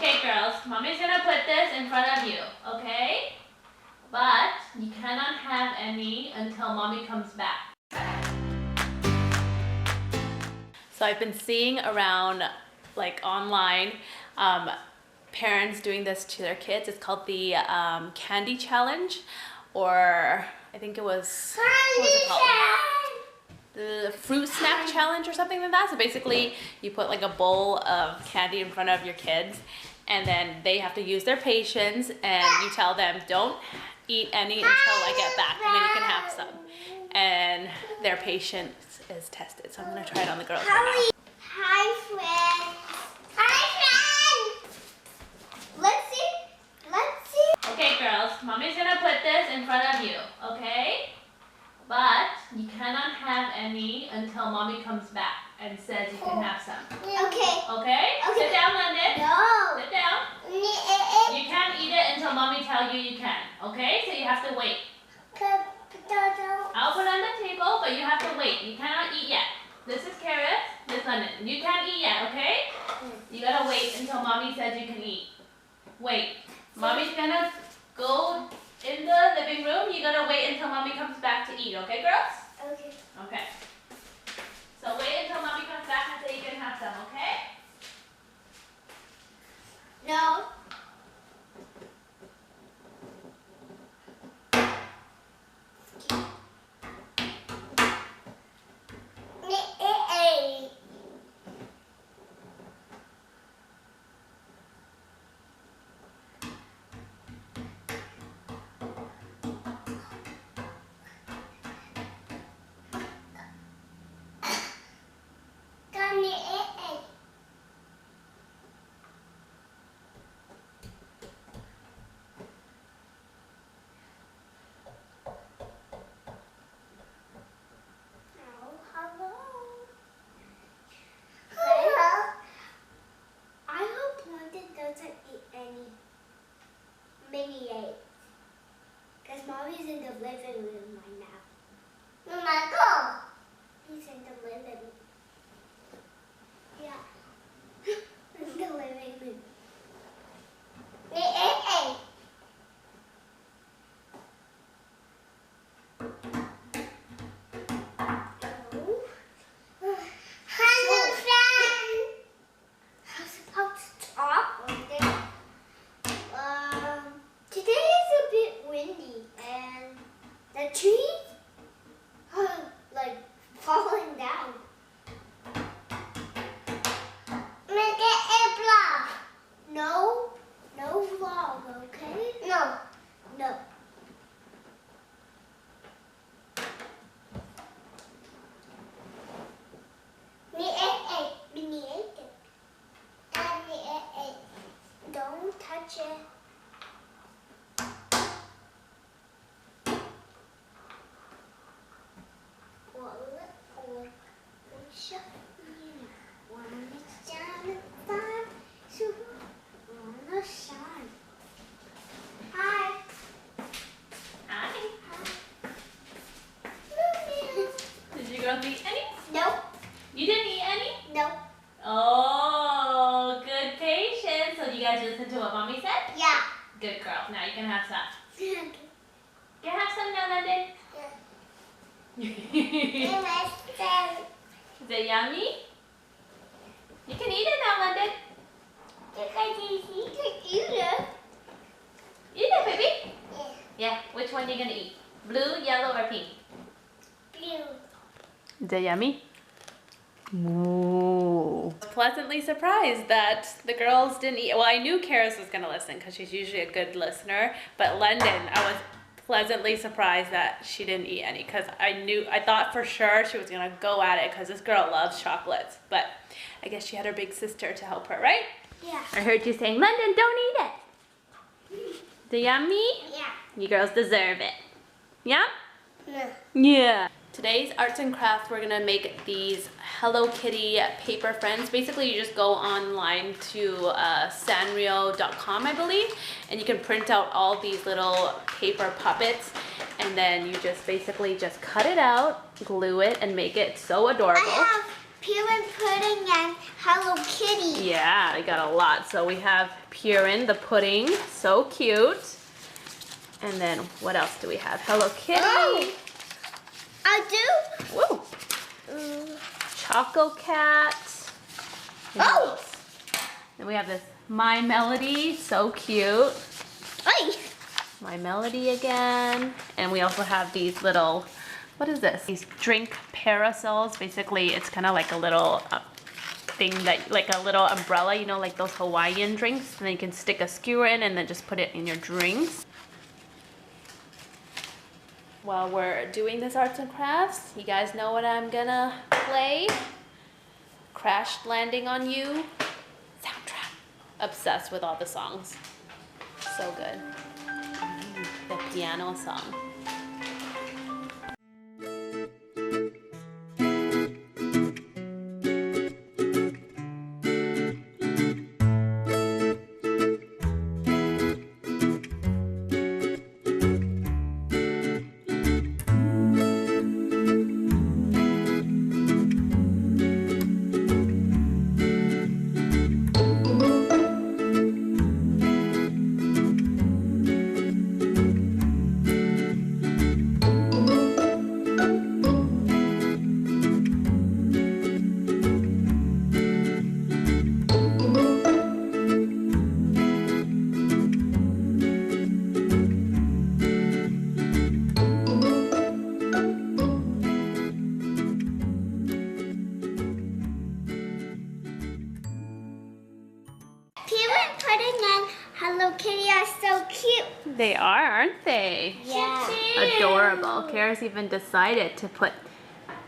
Okay, girls, mommy's gonna put this in front of you, okay? But you cannot have any until mommy comes back. So I've been seeing around, like online, parents doing this to their kids. It's called the candy challenge, or I think it was, what was it called? The fruit snack challenge or something like that. So basically you put like a bowl of candy in front of your kids, and then they have to use their patience, and you tell them don't eat any until I get back, and then you can have some. And their patience is tested. So I'm gonna try it on the girls right now. Hi friends. Hi friends. Let's see. Okay girls, mommy's gonna put this in front of you, okay? But you cannot have any until mommy comes back and says you can have some. Okay. Okay? Sit down, London. No. Sit down. You can't eat it until mommy tells you you can. Okay? So you have to wait. I'll put it on the table, but you have to wait. You cannot eat yet. This is carrot. This London. You can't eat yet, okay? You gotta wait until mommy says you can eat. Wait. Mommy's gonna go in the living room. You gotta wait until mommy comes back to eat, okay, girls? Okay. Okay. So wait until mommy comes back and say you can have some, okay? No. Because mommy's in the living room right now. Mama, go! He's in the living room. Yeah. In the living room. Don't touch it. Hi. Hi. Did you girls eat any? Nope. You didn't eat any? Nope. Oh, good patience. So you guys listen to what mommy said? Yeah. Good girl. Now you can have some. Okay. Can I have some now, London? Yeah. Is it yummy? You can eat it now, London. You can eat it. Eat it, baby. Yeah. Yeah. Which one are you gonna eat? Blue, yellow, or pink? Blue. Is it yummy? Ooh. Pleasantly surprised that the girls didn't eat. Well, I knew Karis was gonna listen because she's usually a good listener, but London, I was pleasantly surprised that she didn't eat any, because I thought for sure she was gonna go at it because this girl loves chocolates, but I guess she had her big sister to help her, right? Yeah. I heard you saying, London, don't eat it. Is it yummy? Yeah. You girls deserve it. Yeah? Yeah. Yeah. Today's arts and crafts, we're gonna make these Hello Kitty paper friends. Basically, you just go online to sanrio.com, I believe, and you can print out all these little paper puppets, and then you just basically just cut it out, glue it, and make it so adorable. Purin pudding and Hello Kitty. Yeah, I got a lot. So we have Purin, the pudding, so cute. And then what else do we have? Hello Kitty. Oh, I do. Woo. Choco Cat. Oh. Then we have this My Melody, so cute. Hey. My Melody again. And we also have these little, what is this? These drink parasols. Basically, it's kind of like a little thing that, like a little umbrella, you know, like those Hawaiian drinks. And then you can stick a skewer in and then just put it in your drinks. While we're doing this arts and crafts, you guys know what I'm gonna play? Crash Landing on You soundtrack. Obsessed with all the songs. So good. The piano song. Hello Kitty are so cute. They are, aren't they? Yeah. Adorable. Kara's even decided to put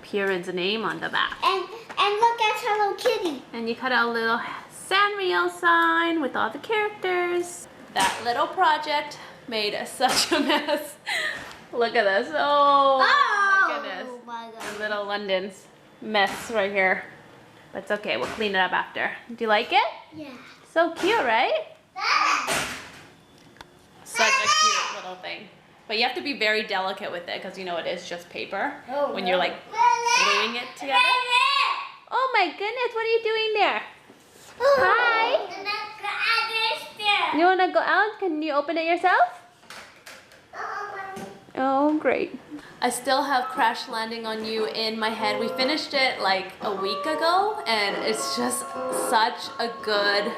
Purin's name on the back. And look at Hello Kitty. And you cut out a little Sanrio sign with all the characters. That little project made such a mess. Look at this. Oh, my goodness. Oh my God. Little London's mess right here. But it's okay, we'll clean it up after. Do you like it? Yeah. So cute, right? Such a cute little thing. But you have to be very delicate with it because you know it is just paper when you're like gluing it together. Oh my goodness, what are you doing there? Hi. You want to go out? Can you open it yourself? Oh, great. I still have Crash Landing on You in my head. We finished it like a week ago and it's just such a good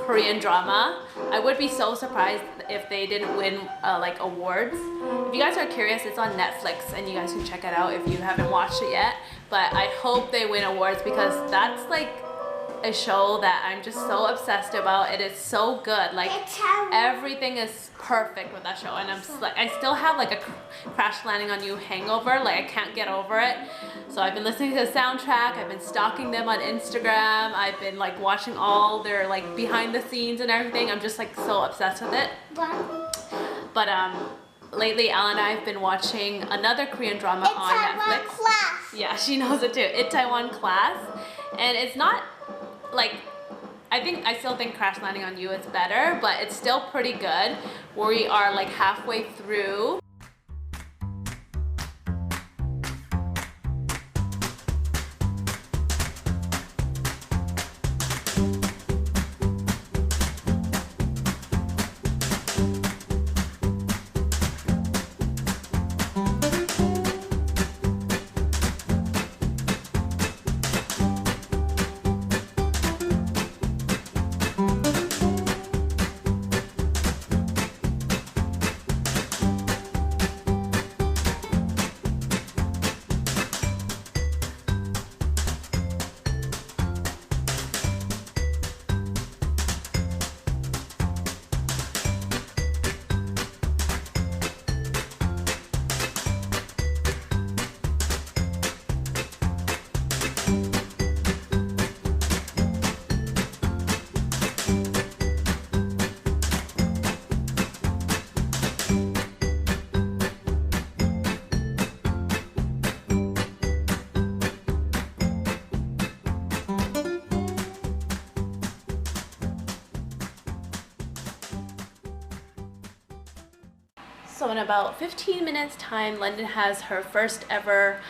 Korean drama. I would be so surprised if they didn't win like awards. If you guys are curious, it's on Netflix and you guys can check it out if you haven't watched it yet. But I hope they win awards because that's like a show that I'm just so obsessed about. It is so good. Like everything is perfect with that show, and I'm like, I still have like a Crash Landing on You hangover. Like I can't get over it. So I've been listening to the soundtrack. I've been stalking them on Instagram. I've been like watching all their like behind the scenes and everything. I'm just like so obsessed with it. But lately, Al and I have been watching another Korean drama on Netflix. Class. Yeah, she knows it too. Itaewon Class, and it's not like, I still think Crash Landing on You is better, but it's still pretty good. We are like halfway through. So in about 15 minutes time, London has her first ever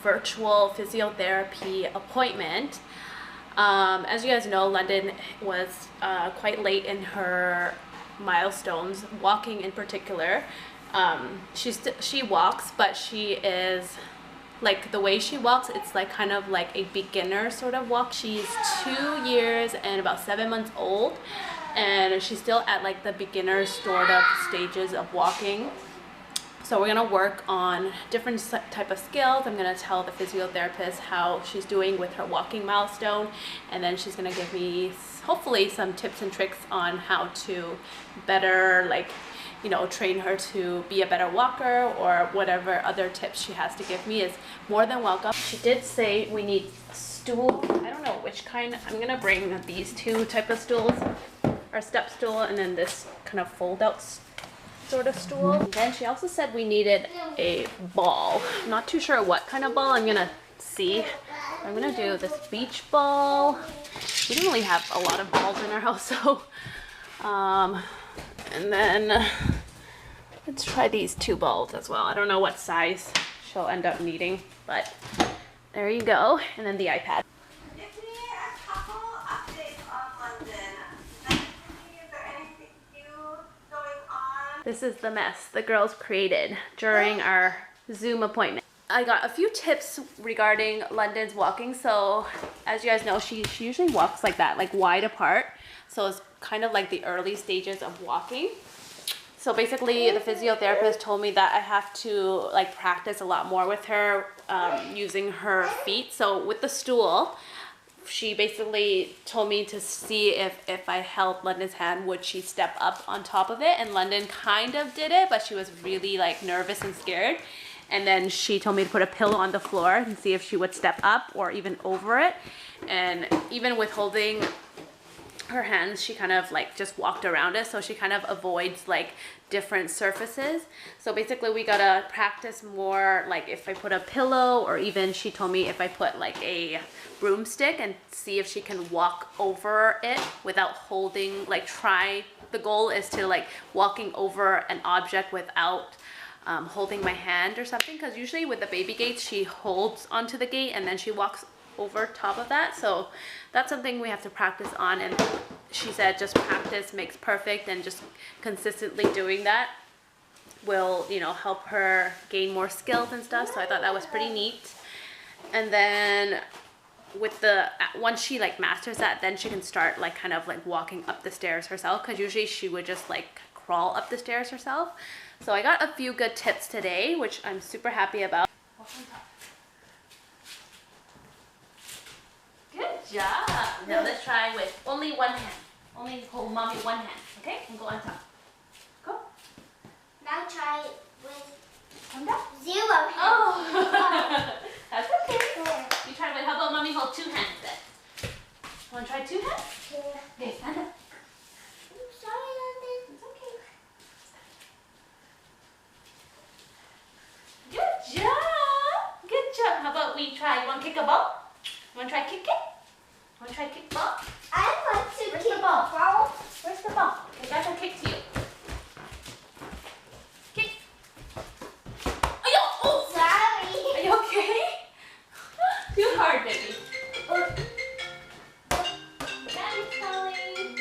virtual physiotherapy appointment. As you guys know, London was quite late in her milestones, walking in particular. She walks, but she is like, the way she walks, it's like kind of like a beginner sort of walk. She's 2 years and about 7 months old, and she's still at like the beginner sort of stages of walking. So we're gonna work on different type of skills. I'm gonna tell the physiotherapist how she's doing with her walking milestone, and then she's gonna give me hopefully some tips and tricks on how to better, like, you know, train her to be a better walker, or whatever other tips she has to give me is more than welcome. She did say we need a stool. I don't know which kind. I'm gonna bring these two type of stools, our step stool, and then this kind of fold out sort of stool. And then she also said we needed a ball. I'm not too sure what kind of ball. I'm gonna see. I'm gonna do this beach ball. We don't really have a lot of balls in our house, so and then let's try these two balls as well. I don't know what size she'll end up needing, but there you go. And then the iPad. Give me a couple updates on London. Is there anything new going on? This is the mess the girls created during our Zoom appointment. I got a few tips regarding London's walking. So as you guys know, she usually walks like that, like wide apart. So it's kind of like the early stages of walking. So basically the physiotherapist told me that I have to like practice a lot more with her using her feet. So with the stool, she basically told me to see if I held London's hand, would she step up on top of it? And London kind of did it, but she was really like nervous and scared. And then she told me to put a pillow on the floor and see if she would step up or even over it. And even with holding her hands, she kind of like just walked around it, so she kind of avoids like different surfaces. So basically we gotta practice more, like if I put a pillow, or even she told me if I put like a broomstick, and see if she can walk over it without holding, like the goal is to like walking over an object without holding my hand or something, because usually with the baby gates she holds onto the gate and then she walks over top of that. So that's something we have to practice on, and she said just practice makes perfect, and just consistently doing that will, you know, help her gain more skills and stuff. So I thought that was pretty neat. And then with once she like masters that, then she can start like kind of like walking up the stairs herself, because usually she would just like crawl up the stairs herself. So I got a few good tips today, which I'm super happy about. Good job. Now let's try with only one hand. Only hold mommy one hand, okay? And go on top. Go. Now try with Come down. 0 hands. Oh, that's okay. You try with, how about mommy hold 2 hands then? Want to try 2 hands? Yeah. Okay, stand up. I'm sorry, London. It's okay. Good job. Good job. How about we try, you want to kick a ball? You want to try kick it? Want to try kick ball? I want to Where's kick the ball? ball. Where's the ball? Okay, that's a kick to you. Kick. Oh, Sorry. are you okay? Too hard, baby. Daddy's calling.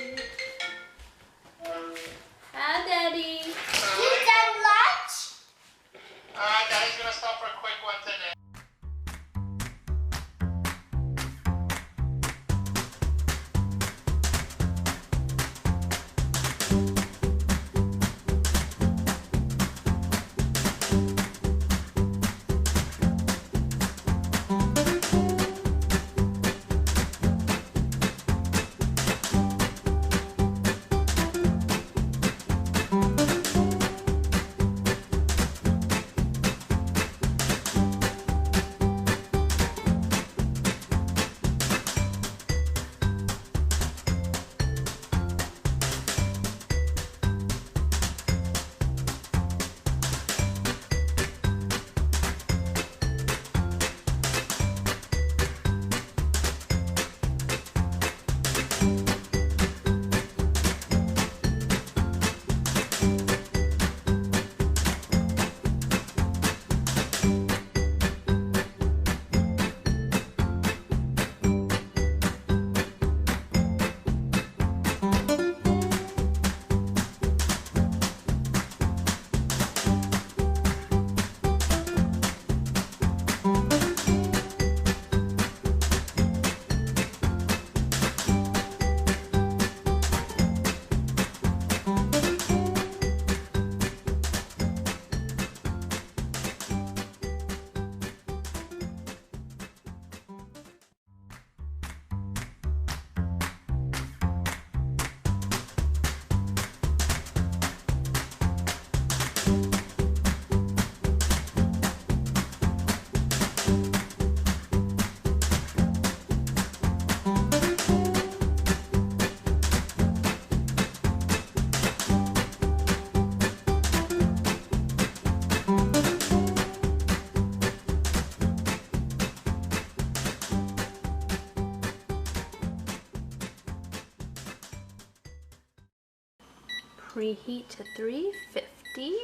Preheat to 350.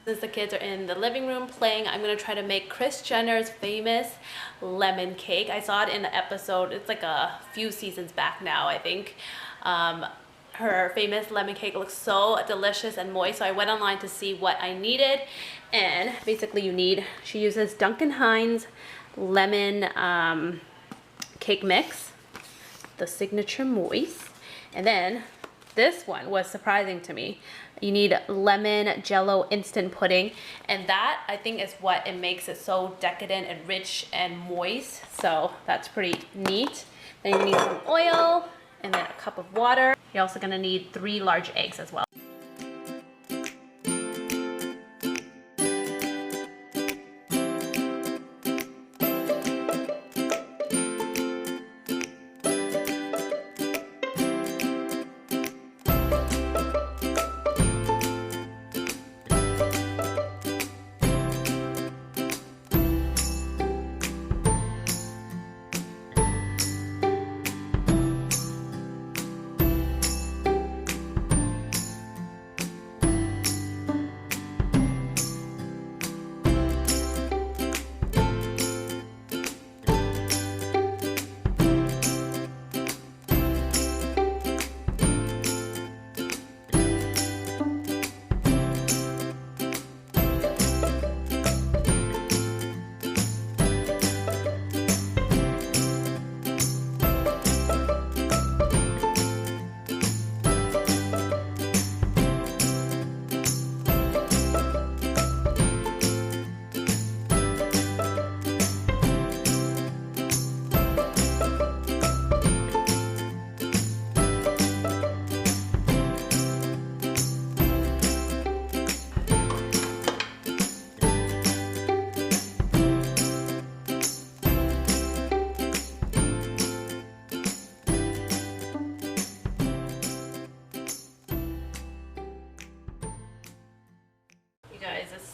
Since the kids are in the living room playing, I'm gonna try to make Kris Jenner's famous lemon cake. I saw it in an episode, it's like a few seasons back now, I think. Her famous lemon cake looks so delicious and moist, so I went online to see what I needed. And basically she uses Duncan Hines lemon cake mix, the signature moist. And then this one was surprising to me. You need lemon Jell-o instant pudding, and that I think is what it makes it so decadent and rich and moist. So that's pretty neat. Then you need some oil and then a cup of water. You're also gonna need 3 large eggs as well.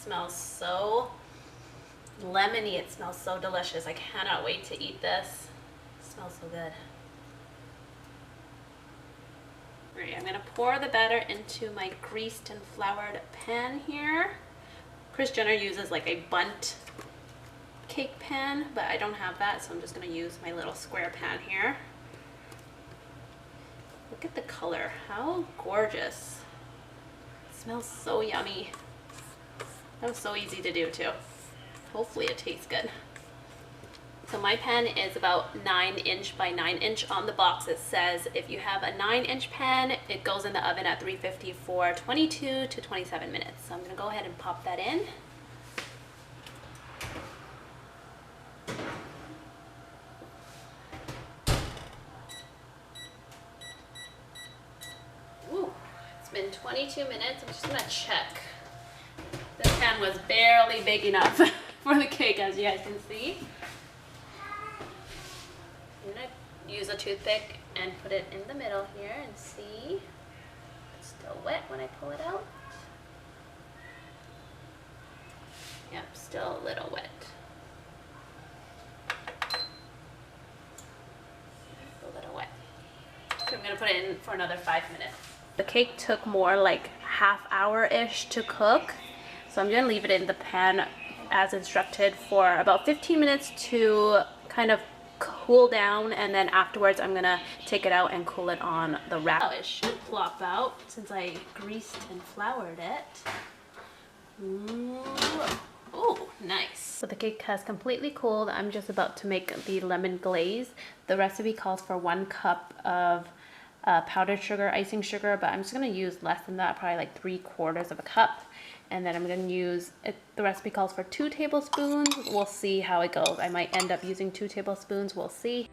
Smells so lemony. It smells so delicious. I cannot wait to eat this. It smells so good. Alright, I'm gonna pour the batter into my greased and floured pan here. Kris Jenner uses like a bundt cake pan, but I don't have that, so I'm just gonna use my little square pan here. Look at the color, how gorgeous. It smells so yummy. That was so easy to do too. Hopefully it tastes good. So my pan is about 9" by 9" on the box. It says if you have a 9" pan, it goes in the oven at 350 for 22 to 27 minutes. So I'm gonna go ahead and pop that in. Ooh, it's been 22 minutes. I'm just gonna check. This pan was barely big enough for the cake, as you guys can see. I'm gonna use a toothpick and put it in the middle here and see. It's still wet when I pull it out. Yep, still a little wet. A little wet. So I'm gonna put it in for another 5 minutes. The cake took more like half-hour-ish to cook. So I'm gonna leave it in the pan as instructed for about 15 minutes to kind of cool down, and then afterwards I'm gonna take it out and cool it on the rack. Oh, it should flop out since I greased and floured it. Ooh, nice. So the cake has completely cooled. I'm just about to make the lemon glaze. The recipe calls for 1 cup of powdered sugar, icing sugar, but I'm just gonna use less than that, probably like 3/4 of a cup. And then I'm going to use, the recipe calls for 2 tablespoons. We'll see how it goes. I might end up using 2 tablespoons. We'll see.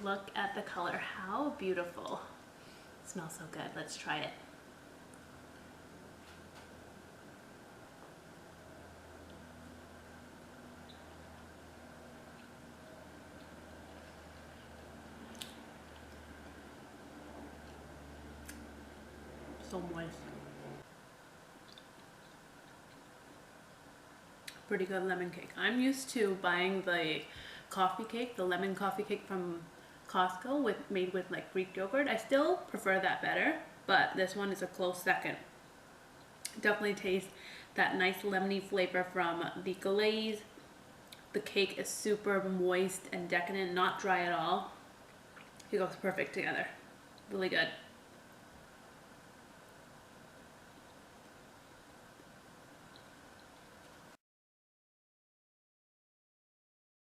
Look at the color, how beautiful. It smells so good. Let's try it. So moist. Pretty good lemon cake. I'm used to buying the coffee cake, the lemon coffee cake from Costco made with like Greek yogurt. I still prefer that better, but this one is a close second. Definitely taste that nice lemony flavor from the glaze. The cake is super moist and decadent, not dry at all. It goes perfect together. Really good.